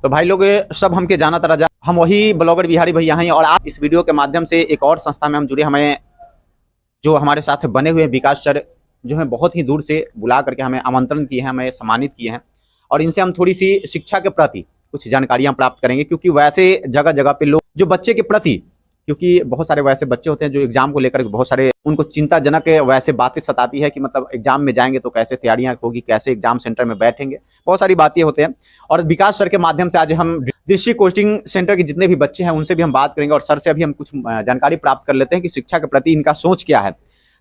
तो भाई लोग सब हमके जाना तरह जा, हम वही ब्लॉगर बिहारी भैया हैं। और आप इस वीडियो के माध्यम से एक और संस्था में हम जुड़े, हमें जो हमारे साथ बने हुए विकास सर जो है बहुत ही दूर से बुला करके हमें आमंत्रण किए हैं, हमें सम्मानित किए हैं। और इनसे हम थोड़ी सी शिक्षा के प्रति कुछ जानकारियां प्राप्त करेंगे, क्योंकि वैसे जगह जगह पे लोग जो बच्चे के प्रति, क्योंकि बहुत सारे वैसे बच्चे होते हैं जो एग्जाम को लेकर बहुत सारे उनको चिंताजनक वैसे बातें सताती है कि मतलब एग्जाम में जाएंगे तो कैसे तैयारियां होगी, कैसे एग्जाम सेंटर में बैठेंगे, बहुत सारी बातें होते हैं। और विकास सर के माध्यम से आज हम दृष्टि कोचिंग सेंटर के जितने भी बच्चे हैं उनसे भी हम बात करेंगे और सर से अभी हम कुछ जानकारी प्राप्त कर लेते हैं कि शिक्षा के प्रति इनका सोच क्या है।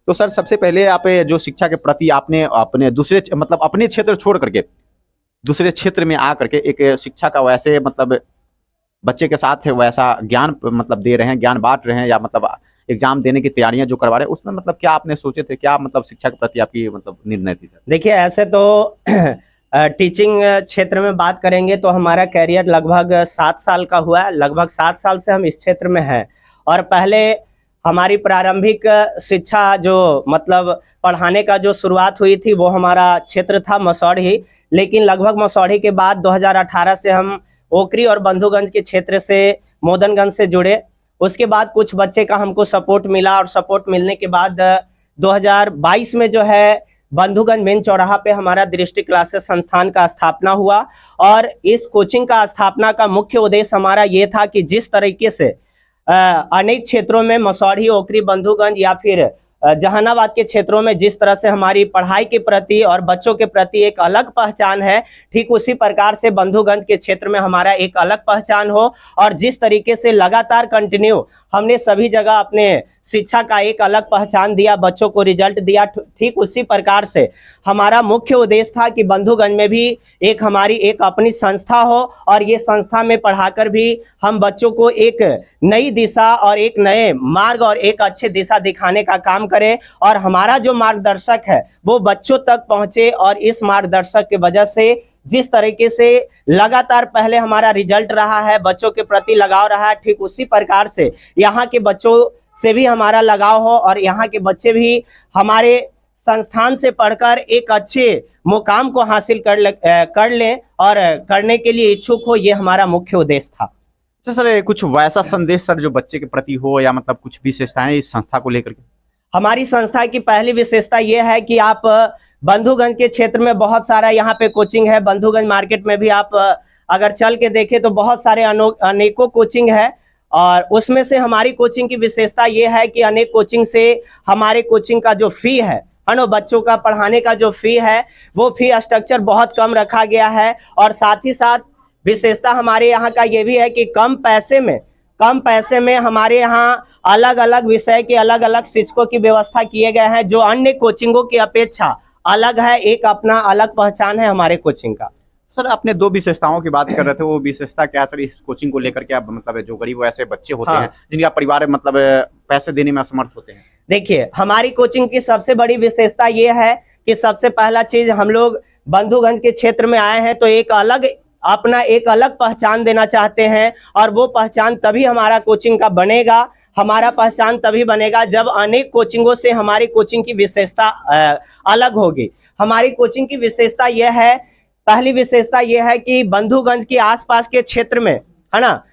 तो सर, सबसे पहले आप जो शिक्षा के प्रति आपने अपने दूसरे मतलब अपने क्षेत्र छोड़ करके दूसरे क्षेत्र में आ करके एक शिक्षा का वैसे मतलब बच्चे के साथ वैसा ज्ञान मतलब दे रहे हैं, ज्ञान बांट रहे हैं, या मतलब एग्जाम देने की तैयारियां जो करवा रहे हैं, उसमें मतलब क्या आपने सोचे थे, क्या मतलब शिक्षा के प्रति आपकी मतलब निर्णय थी सर? देखिए, ऐसे तो टीचिंग क्षेत्र में बात करेंगे तो हमारा कैरियर लगभग 7 साल का हुआ है। लगभग 7 साल से हम इस क्षेत्र में हैं। और पहले हमारी प्रारंभिक शिक्षा जो मतलब पढ़ाने का जो शुरुआत हुई थी वो हमारा क्षेत्र था मसौढ़ी। लेकिन लगभग मसौढ़ी के बाद 2018 से हम ओकरी और बंधुगंज के क्षेत्र से मोदनगंज से जुड़े। उसके बाद कुछ बच्चे का हमको सपोर्ट मिला और सपोर्ट मिलने के बाद 2022 में जो है बंधुगंज मेन चौराहा पे हमारा दृष्टि क्लासेस संस्थान का स्थापना हुआ। और इस कोचिंग का स्थापना का मुख्य उद्देश्य हमारा ये था कि जिस तरीके से अनेक क्षेत्रों में मसौढ़ी, ओकरी, बंधुगंज या फिर जहानाबाद के क्षेत्रों में जिस तरह से हमारी पढ़ाई के प्रति और बच्चों के प्रति एक अलग पहचान है, ठीक उसी प्रकार से बंधुगंज के क्षेत्र में हमारा एक अलग पहचान हो। और जिस तरीके से लगातार कंटिन्यू हमने सभी जगह अपने शिक्षा का एक अलग पहचान दिया, बच्चों को रिजल्ट दिया, ठीक उसी प्रकार से हमारा मुख्य उद्देश्य था कि बंधुगंज में भी एक हमारी एक अपनी संस्था हो और ये संस्था में पढ़ाकर भी हम बच्चों को एक नई दिशा और एक नए मार्ग और एक अच्छे दिशा दिखाने का काम करें। और हमारा जो मार्गदर्शक है वो बच्चों तक पहुंचे। और इस मार्गदर्शक की वजह से जिस तरीके से लगातार पहले हमारा रिजल्ट रहा है, बच्चों के प्रति लगाव रहा है, ठीक उसी प्रकार से यहाँ के बच्चों से भी हमारा लगाव हो और यहाँ के बच्चे भी हमारे संस्थान से पढ़कर एक अच्छे मुकाम को हासिल कर लें और करने के लिए इच्छुक हो, ये हमारा मुख्य उद्देश्य था। अच्छा सर, कुछ वैसा संदेश सर जो बच्चे के प्रति हो, या मतलब कुछ विशेषताएं इस संस्था को लेकर के? हमारी संस्था की पहली विशेषता ये है कि आप बंधुगंज के क्षेत्र में बहुत सारा यहाँ पे कोचिंग है। बंधुगंज मार्केट में भी आप अगर चल के देखें तो बहुत सारे अनेकों कोचिंग है। और उसमें से हमारी कोचिंग की विशेषता ये है कि अनेक कोचिंग से हमारे कोचिंग का जो फी है ना, बच्चों का पढ़ाने का जो फी है वो फी स्ट्रक्चर बहुत कम रखा गया है। और साथ ही साथ विशेषता हमारे यहाँ का ये भी है कि कम पैसे में हमारे यहाँ अलग अलग विषय के अलग अलग शिक्षकों की व्यवस्था किए गए हैं, जो अन्य कोचिंगों की अपेक्षा अलग है। एक अपना अलग पहचान है हमारे कोचिंग का। सर, अपने 2 विशेषताओं की बात कर रहे थे, वो विशेषता क्या सर इस कोचिंग को लेकर के? आप मतलब जो गरीब ऐसे बच्चे होते हैं जिनका परिवार मतलब पैसे देने में असमर्थ होते हैं। देखिए, हमारी कोचिंग की सबसे बड़ी विशेषता ये है कि सबसे पहला चीज, हम लोग बंधुगंज के क्षेत्र में आए हैं तो एक अलग पहचान देना चाहते हैं। और वो पहचान तभी हमारा कोचिंग का बनेगा, हमारा पहचान तभी बनेगा जब अनेक कोचिंगों से हमारी कोचिंग की विशेषता अलग होगी। हमारी कोचिंग की विशेषता यह है, पहली विशेषता यह है कि बंधुगंज के आसपास के क्षेत्र में, है ना,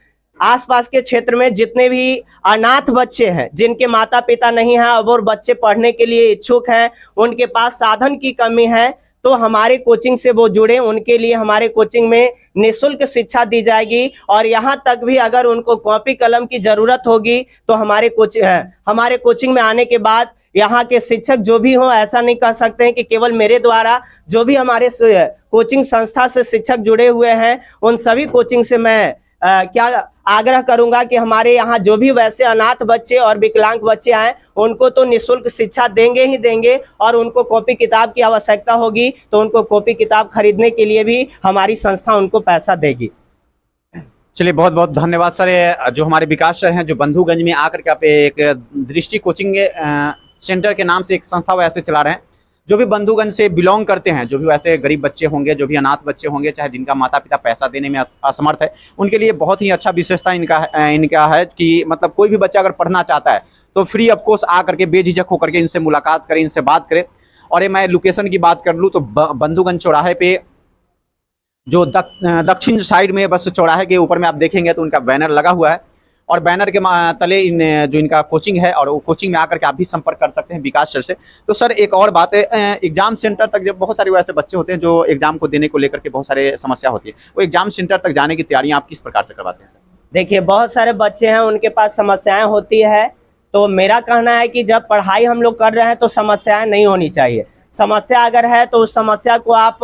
आसपास के क्षेत्र में जितने भी अनाथ बच्चे हैं, जिनके माता पिता नहीं हैं और बच्चे पढ़ने के लिए इच्छुक हैं, उनके पास साधन की कमी है, तो हमारे कोचिंग से वो जुड़े। उनके लिए हमारे कोचिंग में निःशुल्क शिक्षा दी जाएगी। और यहाँ तक भी अगर उनको कॉपी कलम की जरूरत होगी तो हमारे कोचिंग में आने के बाद यहाँ के शिक्षक जो भी हो, ऐसा नहीं कह सकते हैं कि केवल मेरे द्वारा, जो भी हमारे कोचिंग संस्था से शिक्षक जुड़े हुए हैं उन सभी कोचिंग से मैं क्या आग्रह करूंगा कि हमारे यहाँ जो भी वैसे अनाथ बच्चे और विकलांग बच्चे आए उनको तो निःशुल्क शिक्षा देंगे ही देंगे। और उनको कॉपी किताब की आवश्यकता होगी तो उनको कॉपी किताब खरीदने के लिए भी हमारी संस्था उनको पैसा देगी। चलिए, बहुत बहुत धन्यवाद सर। जो हमारे विकास सर हैं, जो बंधुगंज में आकर के आप एक दृष्टि कोचिंग सेंटर के नाम से एक संस्था वैसे चला रहे हैं। जो भी बंधुगंज से बिलोंग करते हैं, जो भी वैसे गरीब बच्चे होंगे, जो भी अनाथ बच्चे होंगे, चाहे जिनका माता पिता पैसा देने में असमर्थ है, उनके लिए बहुत ही अच्छा विशेषता इनका है कि मतलब कोई भी बच्चा अगर पढ़ना चाहता है तो फ्री ऑफ कोर्स आ करके बेझिझक होकर के इनसे मुलाकात करें, इनसे बात करें। और ये मैं लोकेशन की बात कर लूँ तो बंधुगंज चौराहे पे जो दक्षिण साइड में बस चौराहे के ऊपर में आप देखेंगे तो उनका बैनर लगा हुआ है, और बैनर के तले जो इनका कोचिंग है, और वो कोचिंग में आकर के आप भी संपर्क कर सकते हैं विकास सर से। तो सर एक और बात है, एग्जाम सेंटर तक जब बहुत सारे वैसे बच्चे होते हैं जो एग्जाम को देने को लेकर के बहुत सारे समस्या होती है, वो एग्जाम सेंटर तक जाने की तैयारियां आप किस प्रकार से करवाते हैं सर? देखिए, बहुत सारे बच्चे हैं, उनके पास समस्याएं होती है, तो मेरा कहना है कि जब पढ़ाई हम लोग कर रहे हैं तो समस्याएं नहीं होनी चाहिए। समस्या अगर है तो उस समस्या को आप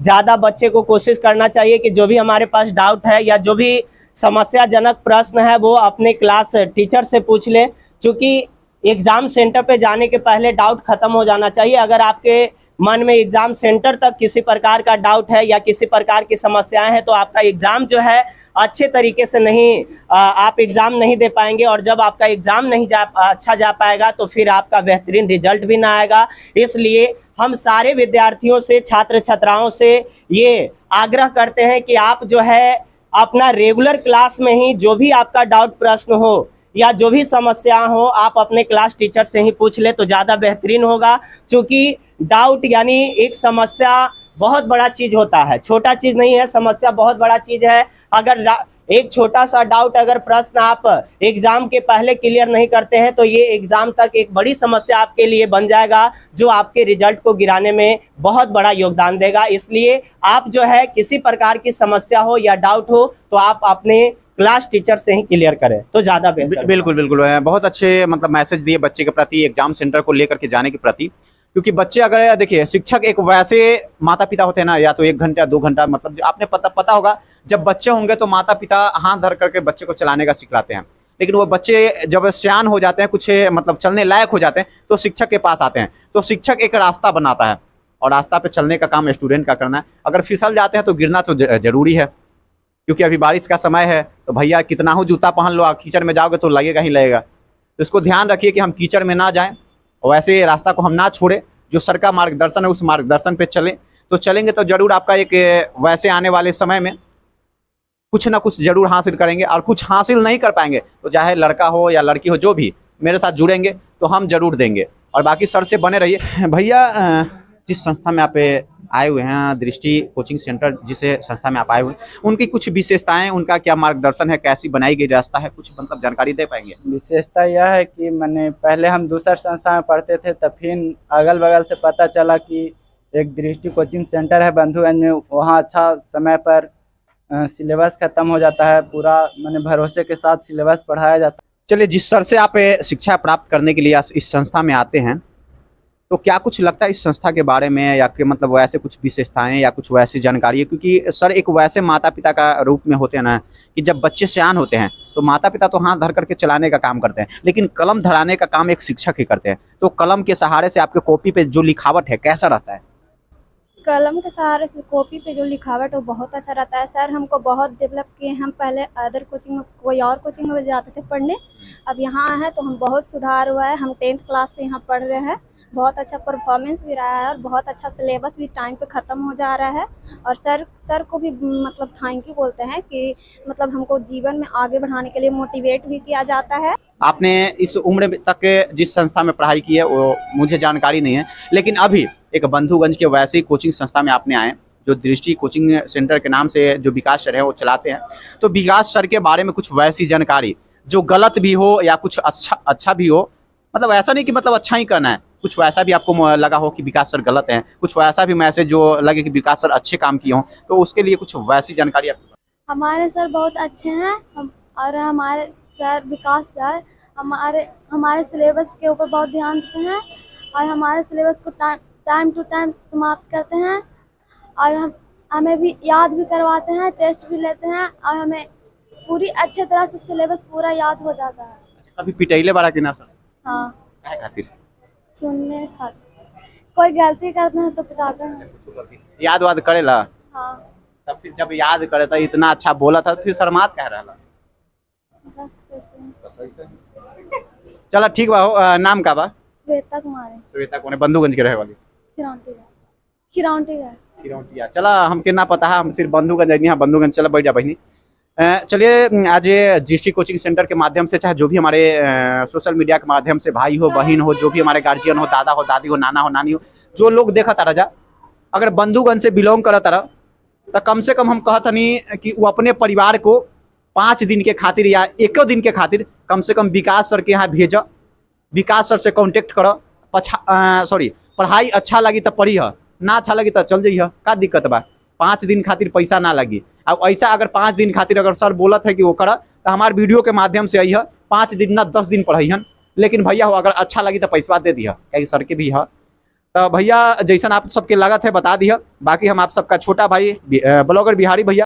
ज़्यादा बच्चे को कोशिश करना चाहिए कि जो भी हमारे पास डाउट है या जो भी समस्याजनक प्रश्न है वो अपने क्लास टीचर से पूछ ले, क्योंकि एग्ज़ाम सेंटर पे जाने के पहले डाउट ख़त्म हो जाना चाहिए। अगर आपके मन में एग्ज़ाम सेंटर तक किसी प्रकार का डाउट है या किसी प्रकार की समस्याएं हैं तो आपका एग्ज़ाम जो है अच्छे तरीके से नहीं आप एग्ज़ाम नहीं दे पाएंगे, और जब आपका एग्ज़ाम नहीं अच्छा जा पाएगा तो फिर आपका बेहतरीन रिजल्ट भी ना आएगा। इसलिए हम सारे विद्यार्थियों से, छात्र छात्राओं से ये आग्रह करते हैं कि आप जो है अपना रेगुलर क्लास में ही जो भी आपका डाउट प्रश्न हो या जो भी समस्या हो आप अपने क्लास टीचर से ही पूछ ले तो ज़्यादा बेहतरीन होगा। क्योंकि डाउट यानी एक समस्या बहुत बड़ा चीज़ होता है, छोटा चीज़ नहीं है, समस्या बहुत बड़ा चीज़ है। अगर एक छोटा सा डाउट, अगर प्रश्न आप एग्ज़ाम के पहले क्लियर नहीं करते हैं तो ये एग्ज़ाम तक एक बड़ी समस्या आपके लिए बन जाएगा, जो आपके रिजल्ट को गिराने में बहुत बड़ा योगदान देगा। इसलिए आप जो है किसी प्रकार की समस्या हो या डाउट हो तो आप अपने क्लास टीचर से ही क्लियर करें तो ज़्यादा बेहतर। बिल्कुल बिल्कुल, बहुत अच्छे मतलब मैसेज दिए बच्चे के प्रति, एग्जाम सेंटर को लेकर के जाने के प्रति। क्योंकि बच्चे अगर देखिए, शिक्षक एक वैसे माता पिता होते हैं ना, या तो 1 घंटा 2 घंटा, मतलब आपने पता होगा जब बच्चे होंगे तो माता पिता हाथ धर करके बच्चे को चलाने का सिखलाते हैं, लेकिन वो बच्चे जब सियान हो जाते हैं, कुछ मतलब चलने लायक हो जाते हैं, तो शिक्षक के पास आते हैं। तो शिक्षक एक रास्ता बनाता है और रास्ता पे चलने का काम स्टूडेंट का करना है। अगर फिसल जाते हैं तो गिरना तो जरूरी है, क्योंकि अभी बारिश का समय है, तो भैया कितना हो जूता पहन लो, कीचड़ में जाओगे तो लगेगा ही लगेगा। तो इसको ध्यान रखिए कि हम कीचड़ में ना जाएं, और ऐसे रास्ता को हम ना छोड़ें। जो सर का मार्गदर्शन है उस मार्गदर्शन पे चलें, तो चलेंगे तो जरूर आपका एक वैसे आने वाले समय में कुछ ना कुछ जरूर हासिल करेंगे। और कुछ हासिल नहीं कर पाएंगे तो चाहे लड़का हो या लड़की हो, जो भी मेरे साथ जुड़ेंगे तो हम जरूर देंगे। और बाकी सर से बने रहिए। भैया, जिस संस्था में आप आए हुए हैं, दृष्टि कोचिंग सेंटर जिसे संस्था में आप आए हुए हैं, उनकी कुछ विशेषताएं, उनका क्या मार्गदर्शन है, कैसी बनाई गई रास्ता है, कुछ मतलब जानकारी दे पाएंगे? विशेषता यह है कि मैंने पहले हम दूसर संस्था में पढ़ते थे, तब फिर अगल बगल से पता चला कि एक दृष्टि कोचिंग सेंटर है बंधुगंज में, वहाँ अच्छा समय पर सिलेबस खत्म हो जाता है, पूरा मैंने भरोसे के साथ सिलेबस पढ़ाया जाता है। चलिए, जिस सर से आप शिक्षा प्राप्त करने के लिए इस संस्था में आते हैं, तो क्या कुछ लगता है इस संस्था के बारे में, या कि मतलब वैसे कुछ विशेषताएं या कुछ वैसी जानकारी है? क्योंकि सर एक वैसे माता पिता का रूप में होते हैं ना, कि जब बच्चे सयान होते हैं तो माता पिता तो हाथ धर करके चलाने का काम करते हैं, लेकिन कलम धराने का काम एक शिक्षक ही करते हैं। तो कलम के सहारे से आपके कॉपी पे जो लिखावट है कैसा रहता है? कलम के सहारे से कॉपी पे जो लिखावट है वो बहुत अच्छा रहता है। सर हमको बहुत डेवलप किए। हम पहले अदर कोचिंग में, कोई और कोचिंग में जाते थे पढ़ने, अब यहाँ आए हैं तो हम बहुत सुधार हुआ है। हम 10th क्लास से यहाँ पढ़ रहे हैं, बहुत अच्छा परफॉर्मेंस भी रहा है और बहुत अच्छा सिलेबस भी टाइम पे ख़त्म हो जा रहा है। और सर को भी मतलब थैंक यू बोलते हैं कि मतलब हमको जीवन में आगे बढ़ाने के लिए मोटिवेट भी किया जाता है। आपने इस उम्र तक जिस संस्था में पढ़ाई की है वो मुझे जानकारी नहीं है, लेकिन अभी एक बंधुगंज के वैसे ही कोचिंग संस्था में आपने आए, जो दृष्टि कोचिंग सेंटर के नाम से जो विकास सर है वो चलाते हैं। तो विकास सर के बारे में कुछ वैसी जानकारी जो गलत भी हो या कुछ अच्छा भी हो, मतलब ऐसा नहीं कि मतलब अच्छा ही करना है, कुछ वैसा भी आपको लगा हो कि विकास सर गलत हैं, कुछ वैसा भी मैसेज जो लगे कि विकास सर अच्छे काम किए हों, तो उसके लिए कुछ वैसी जानकारी आप? हमारे सर बहुत अच्छे हैं, और हमारे सर विकास सर हमारे सिलेबस के ऊपर बहुत ध्यान देते हैं और हमारे सिलेबस को टाइम टू टाइम समाप्त करते हैं, और हमें भी याद भी करवाते हैं, टेस्ट भी लेते हैं, और हमें पूरी अच्छे तरह से सिलेबस पूरा याद हो जाता है। कभी पिटाइले बड़ा कि ना सर? हाँ, काहे खातिर? सुनने खातिर। कोई गलती करते हैं तो पिटाते हैं। याद वाद करेला? हाँ। तब फिर जब याद करे था, इतना अच्छा बोला था, फिर शर्मात कह रहा? बस ऐसे। चलो ठीक बा। नाम का बा? श्वेता कुमारी। श्वेता कौन है? बंधुगंज के रहे वाली? खिरौंटी। चला, हमके ना पता है, हम सिर्फ बंधुगंज यहाँ बंधुगंज। चला बैठ जा बहनी। चलिए, आज दृष्टि कोचिंग सेंटर के माध्यम से, चाहे जो भी हमारे सोशल मीडिया के माध्यम से भाई हो बहन हो, जो भी हमारे गार्जियन हो, दादा हो दादी हो, नाना हो नानी हो, जो लोग देखा तारा जा, अगर बंधुगंज से बिलोंग करा तारा तो कम से कम हम कहत हनी कि वो अपने परिवार को 5 दिन के खातिर या 1 दिन के खातिर कम से कम विकास सर के यहाँ भेज, विकास सर से कांटेक्ट कर। पढ़ाई अच्छा लगी तो पढ़ी, ना अच्छा लगी तो चल जाइए, का दिक्कत बा। 5 दिन खातिर पैसा ना लगी। अब ऐसा अगर 5 दिन खातिर अगर सर बोलत है कि वो कर, तो हमारे वीडियो के माध्यम से आई 5 दिन ना 10 दिन पढ़ाइहन, लेकिन भैया हो अगर अच्छा लगी तो पैसा दे दिया, क्या सर के भी है। तो भैया जैसन आप सबके लागत है बता दिया। बाकी हम आप सबका छोटा भाई ब्लॉगर बिहारी भैया।